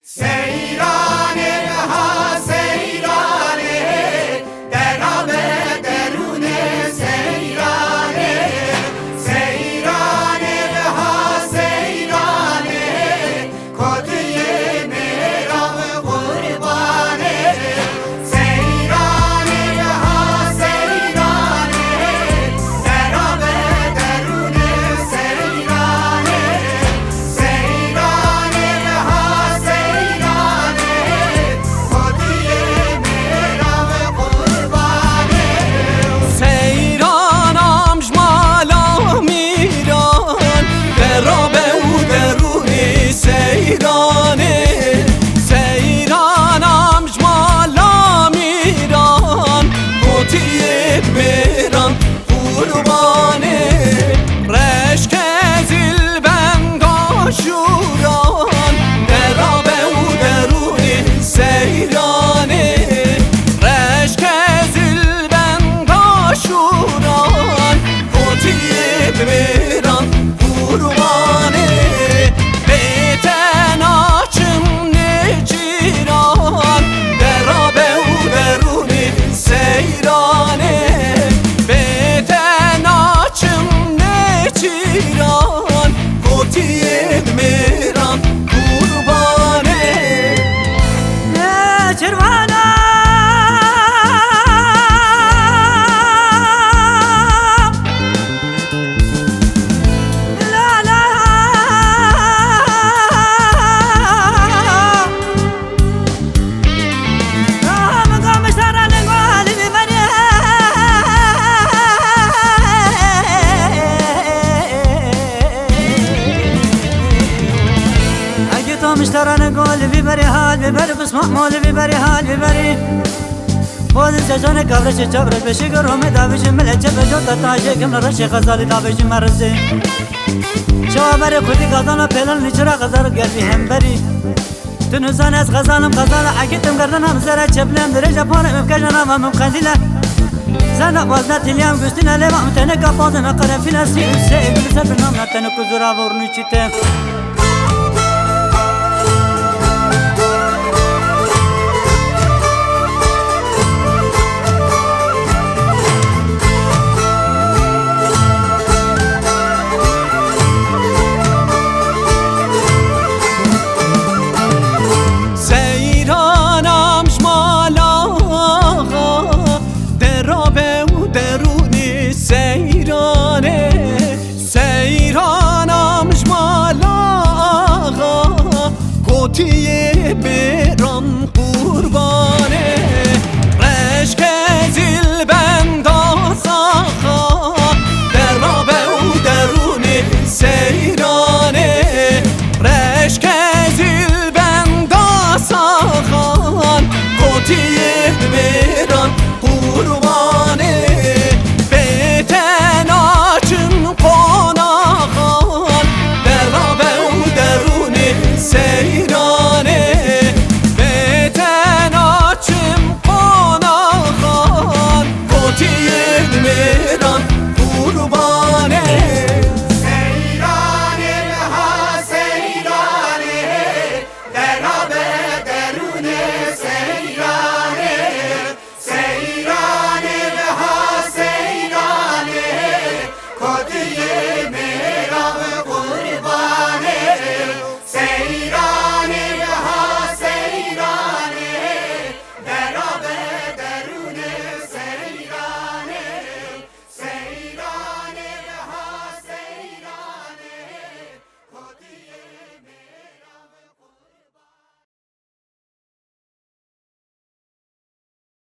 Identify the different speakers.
Speaker 1: سیرانه ها سیرانه در آب درون سیرانه سیرانه ها سیرانه کدیه میرام قربانه سیرانه ها سیرانه در آب درون سیرانه سیرانه ها
Speaker 2: سیرانم جمالا میران درابه و درونی سیرانه سیرانم جمالا میران کوتی میران قربانه رشک زیلبند آشوران درابه و درونی سیرانه رشک شوران کوتیب میران قربانه بیتن آچم نجیران درابه و درونی سیرانه بیتن آچم نجیران کوتیب میران قربانه چروانا مشترانه قول ببري حال ببري بس معمول ببري حال ببري بود سجانه کابرش چبرش بشی گروه داویش مله چبر جوتا تاجه کم نرشی خزالی داویش مرزه شوابر خودی غزانا پلن نیچرا غزار گردی هم بری تنوزان از غزالم غزال حکیتم گردن هم زره چبلم در ژاپن مفکجنا و مقدله زنا وزنا تلیام گستینا لیما متنه کافاز مقرن فیناسی سه بلسر بنام نتنه کزورا ورنوچیته کوتیه برام